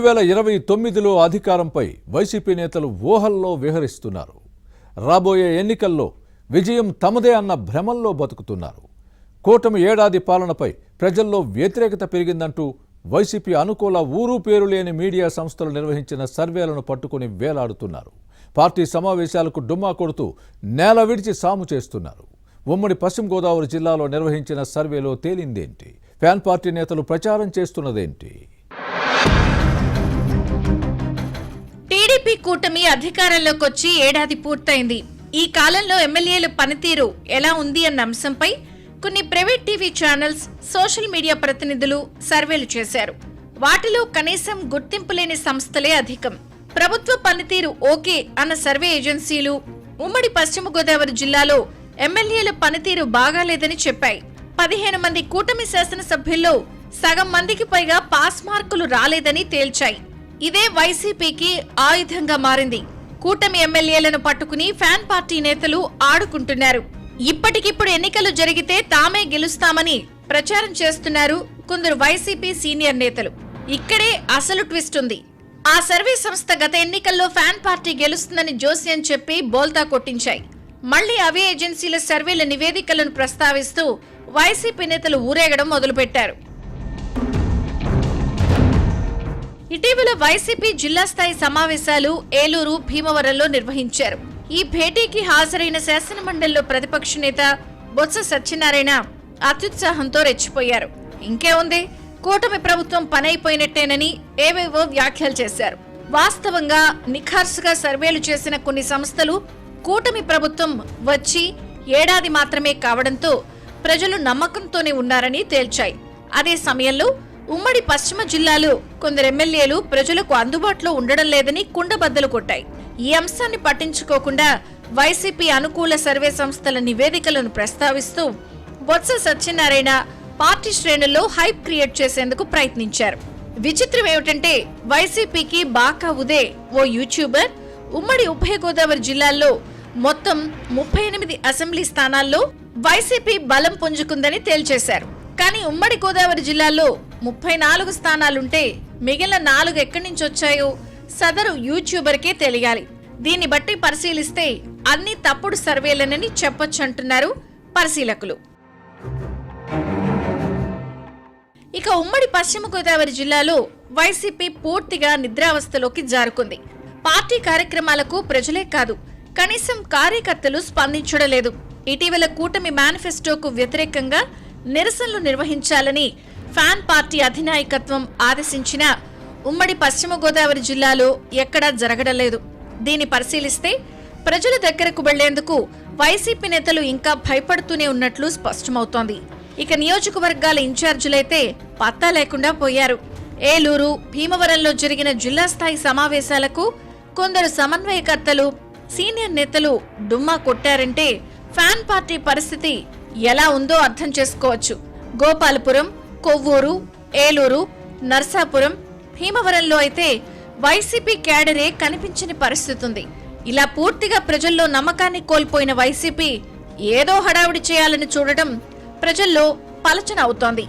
2029లో అధికారంపై YCP నేతలు ఊహల్లో విహరిస్తున్నారు. రాబోయే ఎన్నికల్లో విజయం తమదే అన్న భ్రమల్లో బతుకుతున్నారు. కూటమి ఏడాది పాలనపై ప్రజల్లో వ్యతిరేకత పెరిగిందంటూ వైసీపీ అనుకూల ఊరు పేరు లేని మీడియా సంస్థలు నిర్వహించిన సర్వేలను పట్టుకుని వేలాడుతున్నారు. పార్టీ సమావేశాలకు డుమ్మా కొడుతూ నేల విడిచి సాము చేస్తున్నారు. ఉమ్మడి పశ్చిమ గోదావరి జిల్లాలో నిర్వహించిన సర్వేలో తేలిందేంటి? ఫ్యాన్ పార్టీ నేతలు ప్రచారం చేస్తున్నదేంటి? టీడీపీ కూటమి అధికారంలోకి వచ్చి ఏడాది పూర్తయింది. ఈ కాలంలో ఎమ్మెల్యేల పనితీరు ఎలా ఉంది అన్న అంశంపై కొన్ని private TV channels, social media ప్రతినిధులు సర్వేలు చేశారు. వాటిలో కనీసం గుర్తింపు లేని సంస్థలే అధికం. ప్రభుత్వ పనితీరు ఓకే అన్న సర్వే ఏజెన్సీలు ఉమ్మడి పశ్చిమ గోదావరి జిల్లాలో ఎమ్మెల్యేల పనితీరు బాగాలేదని చెప్పాయి. 15 మంది కూటమి శాసనసభ్యుల్లో సగం మందికి పైగా పాస్ మార్కులు రాలేదని తేల్చాయి. ఇదే వైసీపీకి ఆయుధంగా మారింది. కూటమి ఎమ్మెల్యేలను పట్టుకుని ఫ్యాన్ పార్టీ నేతలు ఆడుకుంటున్నారు. ఇప్పటికిప్పుడు ఎన్నికలు జరిగితే తామే గెలుస్తామని ప్రచారం చేస్తున్నారు కొందరు వైసీపీ సీనియర్ నేతలు. ఇక్కడే అసలు ట్విస్ట్ ఉంది. ఆ సర్వే సంస్థ గత ఎన్నికల్లో ఫ్యాన్ పార్టీ గెలుస్తుందని జోస్యం చెప్పి బోల్తా కొట్టించాయి. మళ్లీ అవే ఏజెన్సీల సర్వేల నివేదికలను ప్రస్తావిస్తూ వైసీపీ నేతలు ఊరేగడం మొదలుపెట్టారు. ఇటీవల వైసీపీ జిల్లా స్థాయి సమావేశాలు ఏలూరు, భీమవరంలో నిర్వహించారు. ఈ భేటీకి హాజరైన శాసనమండలిలో ప్రతిపక్ష నేత బొత్స సత్యనారాయణ అత్యుత్సాహంతో రెచ్చిపోయారు. ఇంకే ఉంది, కూటమి ప్రభుత్వం పనైపోయినట్టేనని ఏవేవో వ్యాఖ్యలు చేశారు. వాస్తవంగా నిఖార్సుగా సర్వేలు చేసిన కొన్ని సంస్థలు కూటమి ప్రభుత్వం వచ్చి ఏడాది మాత్రమే కావడంతో ప్రజలు నమ్మకంతోనే ఉన్నారని తేల్చాయి. అదే సమయంలో ఉమ్మడి పశ్చిమ జిల్లాలో కొందరు ఎమ్మెల్యేలు ప్రజలకు అందుబాటులో ఉండడం లేదని కుండబద్దలు కొట్టాయి. ఈ అంశాన్ని పట్టించుకోకుండా వైసీపీ అనుకూల సర్వే సంస్థల నివేదికలను ప్రస్తావిస్తూ బొత్స సత్యనారాయణ పార్టీ శ్రేణుల్లో హైప్ క్రియేట్ చేసేందుకు ప్రయత్నించారు. విచిత్రం ఏమిటంటే వైసీపీకి బాకా ఉదే ఓ యూట్యూబర్ ఉమ్మడి ఉభయ గోదావరి జిల్లాల్లో మొత్తం 38 అసెంబ్లీ స్థానాల్లో వైసీపీ బలం పుంజుకుందని తేల్చేశారు. కానీ ఉమ్మడి గోదావరి జిల్లాలో 34 స్థానాలుంటే మిగిలిన 4 ఎక్కడి నుంచి వచ్చాయో సదరు యూట్యూబర్కే తెలియాలి. దీన్ని బట్టి పరిశీలిస్తే అన్ని తప్పుడు సర్వేలనని చెప్పొచ్చంటున్నారు పరిశీలకులు. ఇక ఉమ్మడి పశ్చిమ గోదావరి జిల్లాలో వైసీపీ పూర్తిగా నిద్రావస్థలోకి జారుకుంది. పార్టీ కార్యక్రమాలకు ప్రజలే కాదు, కనీసం కార్యకర్తలు స్పందించడం లేదు. ఇటీవల కూటమి మేనిఫెస్టోకు వ్యతిరేకంగా నిరసనలు నిర్వహించాలని ఫ్యాన్ పార్టీ అధినాయకత్వం ఆదేశించిన ఉమ్మడి పశ్చిమ గోదావరి జిల్లాలో ఎక్కడా జరగడం లేదు. దీన్ని పరిశీలిస్తే ప్రజల దగ్గరకు వెళ్లేందుకు వైసీపీ నేతలు ఇంకా భయపడుతూనే ఉన్నట్లు స్పష్టమవుతోంది. ఇక నియోజకవర్గాల ఇన్ఛార్జీలైతే పత్తా లేకుండా పోయారు. ఏలూరు, భీమవరంలో జరిగిన జిల్లా స్థాయి సమావేశాలకు కొందరు సమన్వయకర్తలు, సీనియర్ నేతలు డుమ్మా కొట్టారంటే ఫ్యాన్ పార్టీ పరిస్థితి ఎలా ఉందో అర్థం చేసుకోవచ్చు. గోపాలపురం, కొవ్వూరు, ఏలూరు, నర్సాపురం, భీమవరంలో అయితే వైసీపీ క్యాడరే కనిపించని పరిస్థితి ఉంది. ఇలా పూర్తిగా ప్రజల్లో నమ్మకాన్ని కోల్పోయిన వైసీపీ ఏదో హడావుడి చేయాలని చూడటం ప్రజల్లో పలచన అవుతోంది.